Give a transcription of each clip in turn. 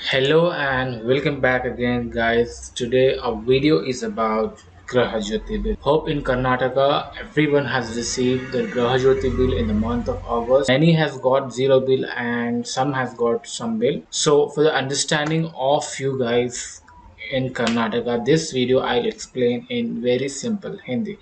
Hello and welcome back again, guys. Today our video is about Graha Jyoti bill. Hope in Karnataka everyone has received the Graha Jyoti bill in the month of August. Many has got zero bill and some has got some bill. So for the understanding of you guys in Karnataka, this video I'll explain in very simple Hindi.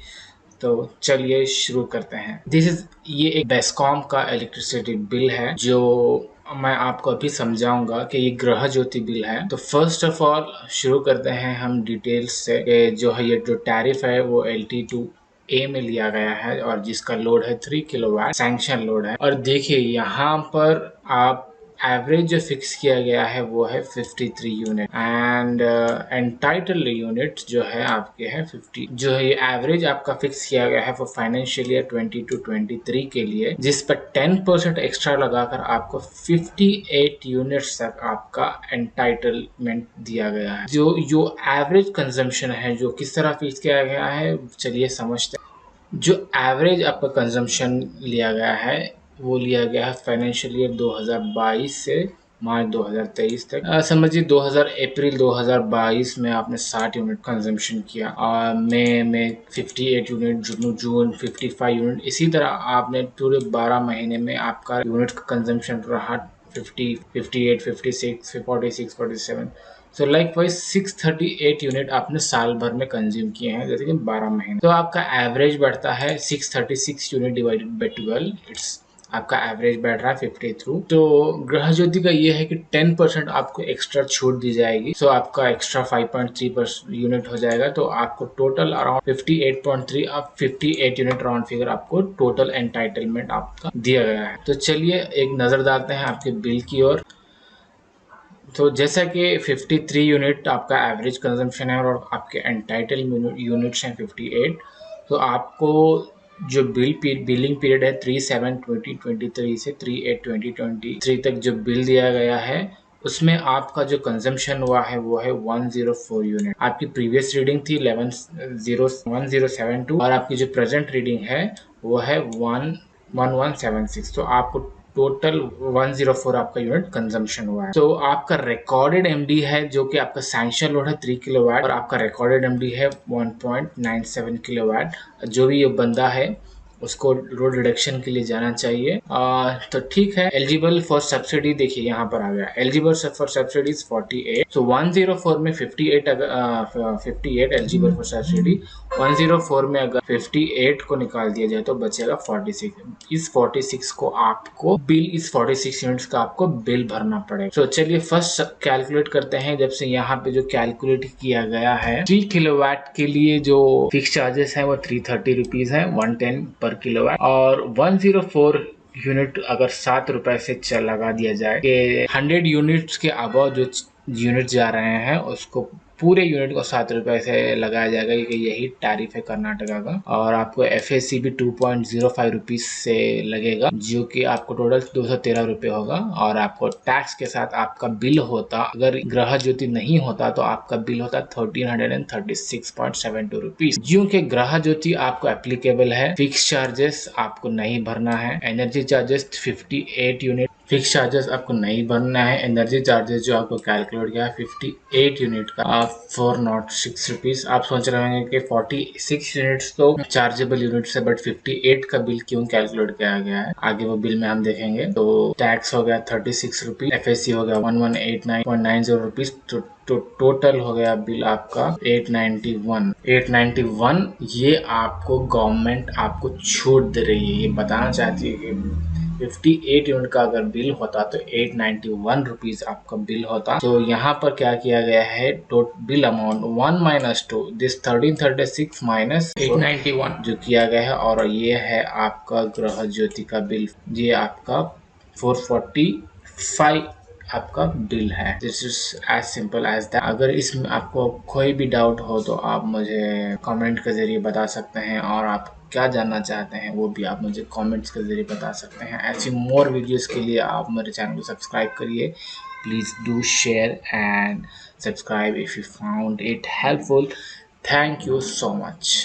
तो चलिए शुरू करते हैं। ये एक BESCOM का electricity bill है जो मैं आपको अभी समझाऊंगा कि ये ग्रह ज्योति बिल है। तो फर्स्ट ऑफ ऑल शुरू करते हैं हम डिटेल्स से कि जो है ये जो टैरिफ है वो LT2A में लिया गया है और जिसका लोड है 3 किलोवाट सैंक्शन लोड है। और देखिए यहाँ पर आप एवरेज जो फिक्स किया गया है वो है 53 यूनिट एंड एंटाइटल्ड यूनिट जो है आपके है 50। जो है ये एवरेज आपका फिक्स किया गया है वो फाइनेंशियल ईयर 22-23 के लिए, जिस पर 10% एक्स्ट्रा लगाकर आपको 58 यूनिट्स तक आपका एंटाइटलमेंट दिया गया है। जो एवरेज कंजम्पशन है जो किस तरह फिक्स किया गया है चलिए समझते हैं। जो एवरेज आपका कंजम्पशन लिया गया है वो लिया गया है फाइनेंशियल ईयर 2022 से मार्च 2023 तक। समझिए अप्रैल 2022 में आपने 60 यूनिट कंजम्पशन किया और मई में 58 यूनिट, जून 55 यूनिट, इसी तरह आपने पूरे 12 महीने में आपका यूनिट का कंजम्पशन रहा 50, 58, 56, 46, 47। सो लाइक वाइज 638 यूनिट आपने साल भर में कंज्यूम किए हैं, जैसे कि 12 महीने। तो आपका एवरेज बढ़ता है 636 यूनिट डिवाइडेड बाई 12, इट्स आपका एवरेज बैठ रहा है 50 थ्रू। तो ग्रह ज्योति का ये है कि 10% आपको एक्स्ट्रा छूट दी जाएगी। सो आपका एक्स्ट्रा 5.3% यूनिट हो जाएगा। तो आपको टोटल अराउंड 58.3 अब 58 यूनिट राउंड फिगर आपको टोटल एंटाइटलमेंट आपका दिया गया है। तो चलिए एक नजर डालते हैं आपके बिल की ओर। तो जैसा कि 53 यूनिट आपका एवरेज कंजम्पशन है और आपके एंटाइटल यूनिट्स हैं 58। तो आपको जो बिलिंग पीरियड है 3/7/2023 से 3/8/2023 तक जो बिल दिया गया है उसमें आपका जो कंजम्पशन हुआ है वो है 104 यूनिट। आपकी प्रीवियस रीडिंग थी 1072 और आपकी जो प्रेजेंट रीडिंग है वो है 1176। तो आपको टोटल 104 आपका यूनिट कंजम्पशन हुआ है। तो आपका रिकॉर्डेड एमडी है जो कि आपका सैंक्शन लोड है 3 किलोवाट और आपका रिकॉर्डेड एमडी है 1.97 किलोवाट। जो भी ये बंदा है उसको लोड रिडक्शन के लिए जाना चाहिए। तो ठीक है। एलिजिबल फॉर सब्सिडी देखिए यहाँ पर आ गया, एलिजिबल फॉर सब्सिडी 48। तो 104 में 58 एलिजिबल फॉर सब्सिडी, 104 में अगर 58 को निकाल दिया जाए तो बचेगा 46। इस 46 को आपको बिल, इस 46 यूनिट्स का आपको बिल भरना पड़ेगा। तो चलिए फर्स्ट कैलकुलेट करते हैं। जब से यहाँ पे जो कैलकुलेट किया गया है 3 किलोवाट के लिए जो फिक्स चार्जेस है वो 330 रुपीज है, 110 पर किलोवाट। और 104 यूनिट अगर 7 रुपए से लगा दिया जाए कि 100 यूनिट्स के अबव जो यूनिट जा रहे हैं उसको पूरे यूनिट को 7 रुपए से लगाया जाएगा, क्योंकि यही टैरिफ है कर्नाटका का। और आपको FAC भी 2.05 रुपीज से लगेगा जो कि आपको टोटल 213 रुपए होगा। और आपको टैक्स के साथ आपका बिल होता, अगर ग्रह ज्योति नहीं होता तो आपका बिल होता 1336.72 रुपीज। जो कि ग्रह ज्योति आपको एप्लीकेबल है। फिक्स चार्जेस आपको नहीं भरना है। Energy charges 58 unit fix charges आपको नहीं भरना है। एनर्जी चार्जेस जो आपको कैलकुलेट किया है 58 यूनिट का 406 रुपीज। आप सोच रहे होंगे कि 46 यूनिट्स तो चार्जेबल यूनिट्स है बट 58 का बिल क्यों कैलकुलेट किया गया है, आगे वो बिल में हम देखेंगे। तो टैक्स हो गया 36 रुपीज, FAC हो गया 1189.90 रुपीज। तो टोटल हो गया बिल आपका 891। ये आपको गवर्नमेंट आपको छूट दे रही है। ये बताना चाहती है कि 58 यूनिट का अगर बिल होता तो 891 रुपीज आपका बिल होता। तो यहाँ पर क्या किया गया है, बिल अमाउंट 1 - 2 दिस 1336 माइनस 891 जो किया गया है। और ये है आपका ग्रह ज्योति का बिल, ये आपका 445 आपका बिल है। This is as simple as that. अगर इसमें आपको कोई भी डाउट हो तो आप मुझे कमेंट के जरिए बता सकते हैं और आप क्या जानना चाहते हैं वो भी आप मुझे कमेंट्स के जरिए बता सकते हैं। ऐसी मोर वीडियोस के लिए आप मेरे चैनल को सब्सक्राइब करिए। Please do share and subscribe if you found it helpful. Thank you so much.